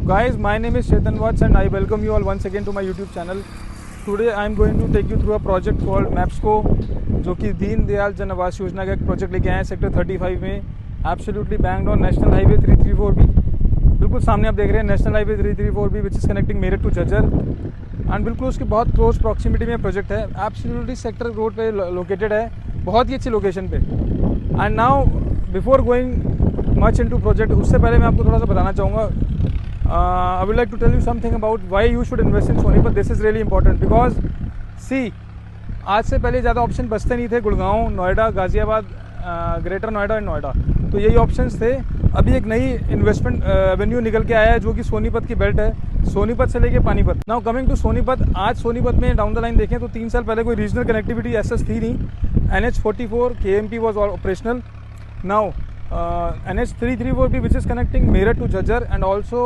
Guys, my name is Chetan Watts and I welcome you all once again to my YouTube channel. Today I am going to take you through a project called MAPSCO, जो कि दीन दयाल जन आवास योजना का एक project लेके आए हैं sector 35 में, absolutely banked on national highway 334B। बिल्कुल सामने आप देख रहे हैं national highway 334B which is connecting Meerut to Jhajjar, and बिल्कुल उसके बहुत क्लोज प्रॉक्सिमिटी में प्रोजेक्ट है। एब्सोल्युटली सेक्टर रोड पे लोकेटेड है, बहुत ही अच्छी लोकेशन पे। And now before going much into project, उससे पहले मैं आपको थोड़ा सा बताना चाहूँगा, I would like to tell you something about why you should invest in Sonipat. This is really important because see, आज से पहले ज़्यादा ऑप्शन बचते नहीं थे। गुड़गांव, नोएडा, गाज़ियाबाद, ग्रेटर नोएडा एंड नोएडा, तो यही ऑप्शंस थे। अभी एक नई इन्वेस्टमेंट एवेन्यू निकल के आया है जो कि सोनीपत की बेल्ट है, सोनीपत से लेके Panipat. Now coming to Sonipat, आज सोनीपत में डाउन द लाइन देखें तो 3 साल पहले कोई रीजनल कनेक्टिविटी ऐसा थी नहीं। NH44 KMP was operational. Now NH334B which is connecting Meerut to Jhajjar and also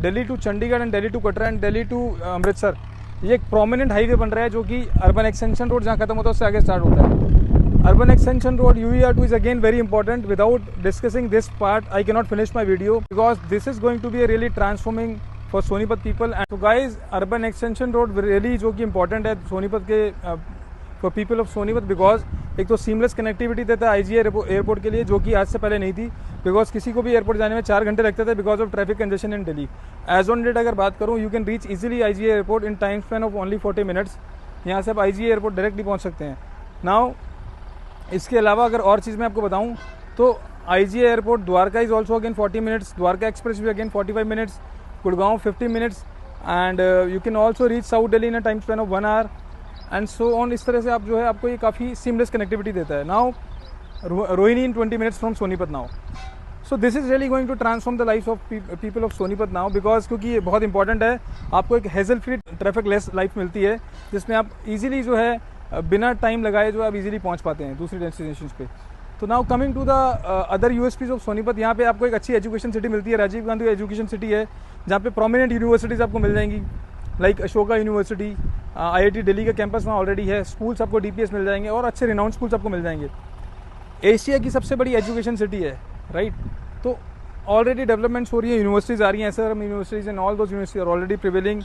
Delhi to Chandigarh and Delhi to Katra and Delhi to Amritsar, ये एक प्रोमिनेंट हाईवे बन रहा है जो कि अर्बन एक्सटेंशन रोड जहाँ खत्म होता है उससे आगे स्टार्ट होता है। Urban extension road UER2 is again very important. Without discussing this part I cannot finish my video because this is going to be really transforming for Sonipat people. And तो guys, urban extension road really जो कि important है सोनीपत के for people of Sonipat, because एक तो seamless connectivity देता है IGA airport के लिए, जो कि आज से पहले नहीं थी। बिकॉज किसी को भी एयरपोर्ट जाने में 4 घंटे लगते थे because of traffic congestion in Delhi. As on date अगर बात करूँ, you can reach easily IGA airport in time span of only 40 minutes. यहाँ से आप IGA एयरपोर्ट डायरेक्टली पहुँच सकते हैं। नाउ इसके अलावा अगर और चीज़ मैं आपको बताऊँ तो IGA airport Dwarka is also again 40 minutes, Dwarka express भी again 45 minutes, Gurgaon 50 minutes, and you can also reach south Delhi in a time span of 1 hour and so on. इस तरह से आप जो है आपको ये काफ़ी सीमलेस कनेक्टिविटी देता है। Now Rohini in 20 minutes from Sonipat now. So this is really going to transform the life of people of Sonipat now, because क्योंकि ये बहुत इंपॉर्टेंट है। आपको एक hassle free traffic less life मिलती है जिसमें आप इजीली जो है बिना टाइम लगाए जो आप इजीली पहुंच पाते हैं दूसरी डेस्टिनेशंस पे। तो now coming to the other USPs of Sonipat, यहाँ पे आपको एक अच्छी एजुकेशन सिटी मिलती है। राजीव गांधी एजुकेशन सिटी है जहाँ पे प्रोमिनेंट यूनिवर्सिटीज़ आपको मिल जाएंगी, like Ashoka university, IIT Delhi का कैंपस वहाँ ऑलरेडी है। स्कूल्स आपको DPS मिल जाएंगे और अच्छे रिनाउंड स्कूल्स आपको मिल जाएंगे। एशिया की सबसे बड़ी एजुकेशन सिटी है, राइट। तो ऑलरेडी डेवलपमेंट्स हो रही है, यूनिवर्सिटीज़ आ रही हैं, SRM universities and all those universities are already prevailing.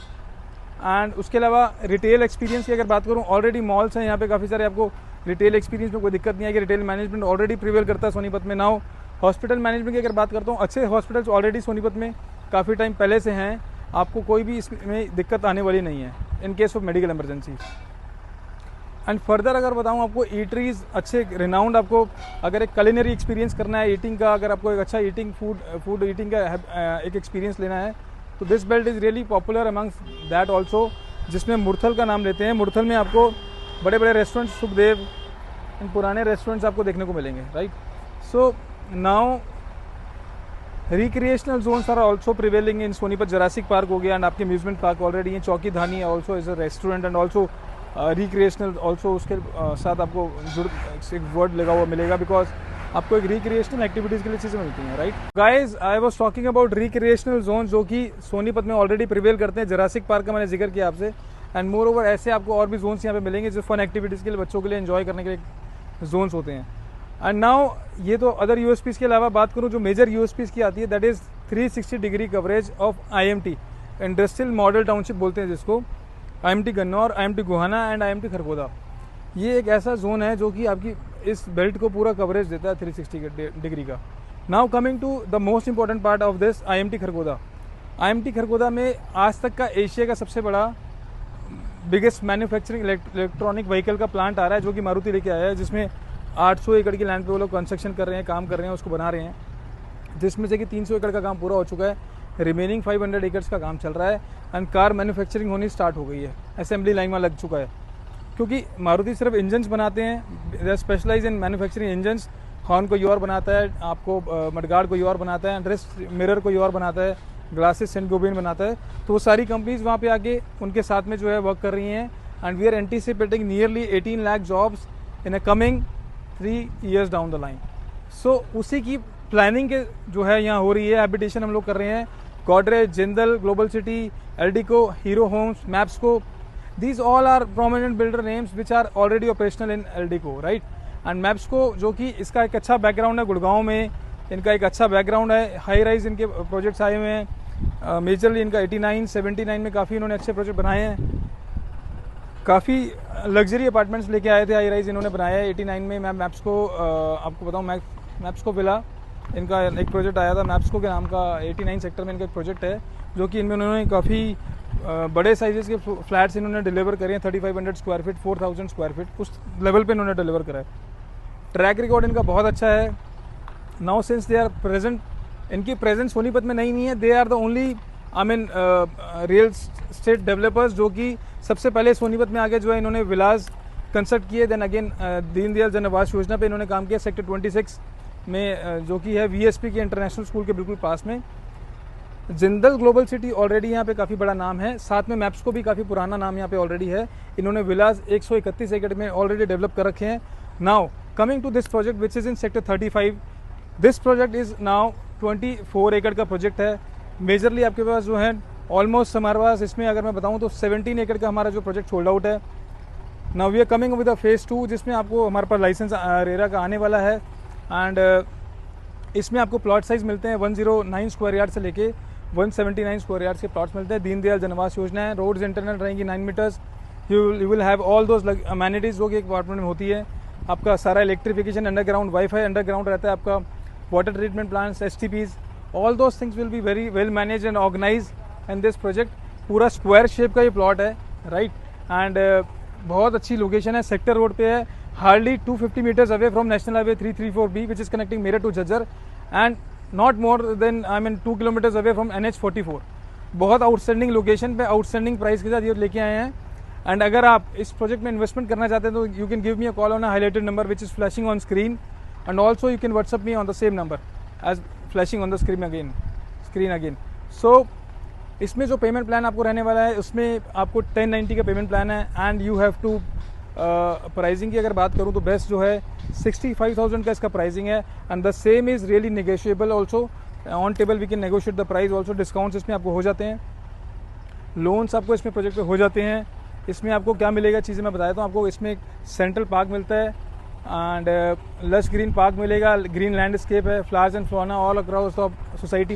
And उसके अलावा रिटेल एक्सपीरियंस की अगर बात करूँ, ऑलरेडी मॉल्स हैं यहाँ पे काफ़ी सारे, आपको रिटेल एक्सपीरियंस में कोई दिक्कत नहीं है कि रिटेल मैनेजमेंट ऑलरेडी प्रिवेल करता है सोनीपत में। नाउ हॉस्पिटल मैनेजमेंट की अगर बात करता हूँ, अच्छे हॉस्पिटल्स ऑलरेडी सोनीपत में काफ़ी टाइम पहले से हैं, आपको कोई भी इसमें दिक्कत आने वाली नहीं है in case of medical emergency. And further अगर बताऊँ आपको, ईटरीज अच्छे रिनाउंड, आपको अगर एक कलिनरी एक्सपीरियंस करना है ईटिंग का, अगर आपको एक अच्छा ईटिंग फूड ईटिंग का एक एक्सपीरियंस लेना है तो this belt is really popular amongst that also, जिसमें मुरथल का नाम लेते हैं। मुरथल में आपको बड़े बड़े रेस्टोरेंट्स, सुखदेव एंड पुराने रेस्टोरेंट्स आपको देखने को मिलेंगे, right. So now recreational zones are also prevailing in Sonipat. Jurassic Park हो गया एंड आपके अम्यूजमेंट पार्क ऑलरेडी हैं। Chokhi Dhani also is a restaurant and also recreational also. उसके साथ आपको एक वर्ड लगा हुआ मिलेगा बिकॉज आपको एक रिक्रिएशनल एक्टिविटीज़ के लिए चीज़ें मिलती हैं, right. Guys, I was talking about recreational zone जो कि सोनीपत में ऑलरेडी प्रिवेल करते हैं। जरासिक पार्क का मैंने जिक्र किया आपसे, एंड मोर ओवर ऐसे आपको और भी जोन्स यहाँ पे मिलेंगे जो फन एक्टिविटीज़ के लिए, बच्चों के लिए एंजॉय करने के लिए जोन्स होते हैं। एंड नाउ ये तो अदर USPs के अलावा बात करूँ, जो मेजर USPs की आती है that is 360 degree coverage of IMT, industrial model township बोलते हैं जिसको, IMT Gannaur, IMT Gohana and IMT Kharghoda. ये एक ऐसा जोन है जो कि आपकी इस बेल्ट को पूरा कवरेज देता है 360 डिग्री का। Now coming to the most important part of this, IMT Kharkhoda. IMT Kharkhoda में आज तक का एशिया का सबसे बड़ा बिगेस्ट मैन्युफैक्चरिंग इलेक्ट्रॉनिक व्हीकल का प्लांट आ रहा है जो कि मारुति लेके आया है, जिसमें 800 एकड़ की लैंड पे वो लोग कंस्ट्रक्शन कर रहे हैं, काम कर रहे हैं, उसको बना रहे हैं, जिसमें से कि 300 एकड़ का काम पूरा हो चुका है। रिमेनिंग 500 एकर्स का काम चल रहा है एंड कार मैन्युफैक्चरिंग होनी स्टार्ट हो गई है, असेंबली लाइन में लग चुका है। क्योंकि मारुति सिर्फ इंजन्स बनाते हैं, they specialize in manufacturing engines. Horn को और बनाता है, आपको मडगार्ड को और बनाता है, एंड रेस्ट मिरर को और बनाता है, ग्लासेस सेंट गोबिन बनाता है। तो वो सारी कंपनीज वहाँ पे आके उनके साथ में जो है वर्क कर रही हैं, and we are anticipating nearly 18 lakh jobs in a coming 3 years down the line. So उसी की प्लानिंग के जो है यहाँ हो रही है, हैबिटेशन हम लोग कर रहे हैं। Godrej, Jindal, Global City, Eldeco, Hero Homes, Mapsko, these all are prominent builder names which are already operational in Eldeco, right. And Mapsko जो कि इसका एक अच्छा बैकग्राउंड है गुड़गांव में, इनका एक अच्छा बैकग्राउंड है, हाई राइज इनके प्रोजेक्ट्स आए हुए हैं। मेजरली इनका 89, 79 में काफ़ी इन्होंने अच्छे प्रोजेक्ट बनाए हैं। काफ़ी लग्जरी अपार्टमेंट्स लेके आए थे, हाई राइज इन्होंने बनाया है 89 में। मैं मैप्सको आपको बताऊँ, मैप्सको विला इनका एक प्रोजेक्ट आया था मैप्सको के नाम का। 89 सेक्टर में इनका एक प्रोजेक्ट है जो कि इनमें उन्होंने काफ़ी बड़े साइजेस के फ्लैट्स इन्होंने डिलीवर करे हैं। 3500 स्क्वायर फीट, 4000 स्क्वायर फीट, उस लेवल पे इन्होंने डिलीवर करा है। ट्रैक रिकॉर्ड इनका बहुत अच्छा है। Now since they are present, इनकी प्रेजेंस सोनीपत में नहीं है। They are the only real estate developers जो कि सबसे पहले सोनीपत में आगे जो है इन्होंने विलास कंस्ट्रक्ट किए। देन अगेन दीनदयाल जन आवास योजना पे इन्होंने काम किया सेक्टर 26 में, जो कि है VSP के इंटरनेशनल स्कूल के बिल्कुल पास में। जिंदल ग्लोबल सिटी ऑलरेडी यहाँ पे काफ़ी बड़ा नाम है, साथ में मैप्स को भी काफ़ी पुराना नाम यहाँ पे ऑलरेडी है। इन्होंने विलास 131 एकड़ में ऑलरेडी डेवलप कर रखे हैं। Now coming to this project which is in sector 35, this project is now 24 एकड़ का प्रोजेक्ट है। मेजरली आपके पास जो है ऑलमोस्ट हमारे पास इसमें अगर मैं बताऊँ तो 17 एकड़ का हमारा जो प्रोजेक्ट होल्ड आउट है। Now we are coming with the phase 2 जिसमें आपको हमारे पास लाइसेंस रेरा का आने वाला है। एंड इसमें आपको प्लॉट साइज़ मिलते हैं 109 स्क्वायर यार्ड से लेके 179 स्क्वायर यार्ड के प्लॉट्स मिलते हैं। दीनदयाल जन आवास योजना है। रोड्स इंटरनल रहेंगी 9 metres. You will have all those amenities जो कि एक अपार्टमेंट में होती है। आपका सारा इलेक्ट्रिफिकेशन, अंडरग्राउंड वाईफाई अंडरग्राउंड रहता है, आपका water treatment plants, STPs, all those things will be very well manage and organise in this project. पूरा स्क्वायर शेप का ये प्लॉट है, राइट। एंड बहुत अच्छी लोकेशन है, सेक्टर रोड पे है, hardly 250 metres away from national highway 334B which is connecting Meerut to Jhajjar, and not more than 2 kilometres away from NH44। बहुत आउटस्टैंडिंग लोकेशन पे आउटस्टैंडिंग प्राइस के साथ ये लेके आए हैं। एंड अगर आप इस प्रोजेक्ट में इन्वेस्टमेंट करना चाहते हैं तो you can give me a call on a highlighted number which is flashing on screen, and also you can WhatsApp me on the same number as flashing on the screen again. So इसमें जो payment plan आपको रहने वाला है उसमें आपको 1090 का payment plan है। And you have to pricing की अगर बात करूँ तो बेस्ट जो है 65,000 का इसका प्राइसिंग है। And the same is really negotiable also, on table we can negotiate the price also. Discounts इसमें आपको हो जाते हैं, लोन्स आपको इसमें प्रोजेक्ट पे हो जाते हैं। इसमें आपको क्या मिलेगा चीज़ें मैं बताता हूँ आपको। इसमें एक सेंट्रल पार्क मिलता है एंड लश ग्रीन पार्क मिलेगा, ग्रीन लैंडस्केप है, flowers and flora all across the society,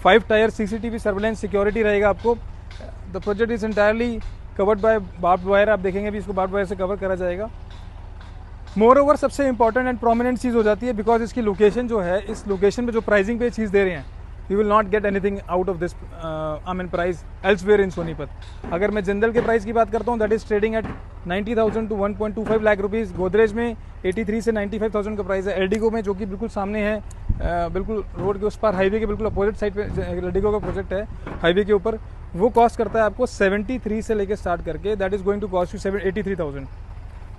5 tier CCTV surveillance security रहेगा आपको। The project is entirely covered by barbed wire, आप देखेंगे भी इसको बार्ब्ड वायर से कवर करा जाएगा। मोर ओवर सबसे इंपॉर्टेंट एंड प्रोमिनेंट चीज़ हो जाती है बिकॉज इसकी लोकेशन जो है, इस लोकेशन पे जो प्राइसिंग पे चीज़ दे रहे हैं, you will not get anything out of this price elsewhere in Sonipat. अगर मैं जिंदल के प्राइस की बात करता हूँ that is trading at 90,000 to 1.25 lakh rupees. Godrej में 83 से 95,000 का प्राइस है। एल्डिगो में जो कि बिल्कुल सामने है, बिल्कुल रोड के उस पार हाईवे के बिल्कुल अपोजिट साइड पे एल्डिगो का प्रोजेक्ट है हाईवे के ऊपर, वो कॉस्ट करता है आपको 73 से लेकर स्टार्ट करके, that is going to cost you 83,000।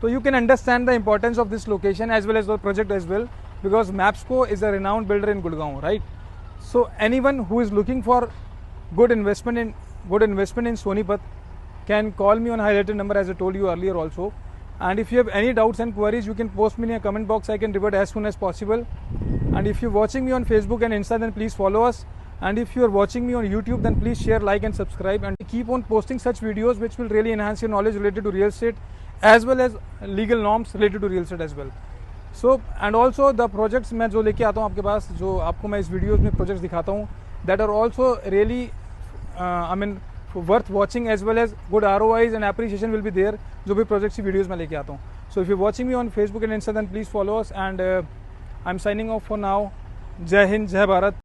So you can understand the importance of this location as well as the project as well, because Mapsco is a renowned builder in Gurgaon, right? So anyone who is looking for good investment in Sonipat can call me on highlighted number as I told you earlier also. And if you have any doubts and queries, you can post me in a comment box. I can revert as soon as possible. And if you're watching me on Facebook and Insta, then please follow us. And if you are watching me on YouTube, then please share, like and subscribe, and keep on posting such videos which will really enhance your knowledge related to real estate as well as legal norms related to real estate as well. So and also the projects मैं जो लेके आता हूँ आपके पास, जो आपको मैं इस वीडियोस में प्रोजेक्ट्स दिखाता हूँ, that are also really worth watching as well as good ROIs and appreciation will be there जो भी प्रोजेक्ट्स की वीडियोस मैं लेके आता हूँ. So if you're watching me on Facebook and Insta, then please follow us, and I'm signing off for now. जय हिंद, जय भारत.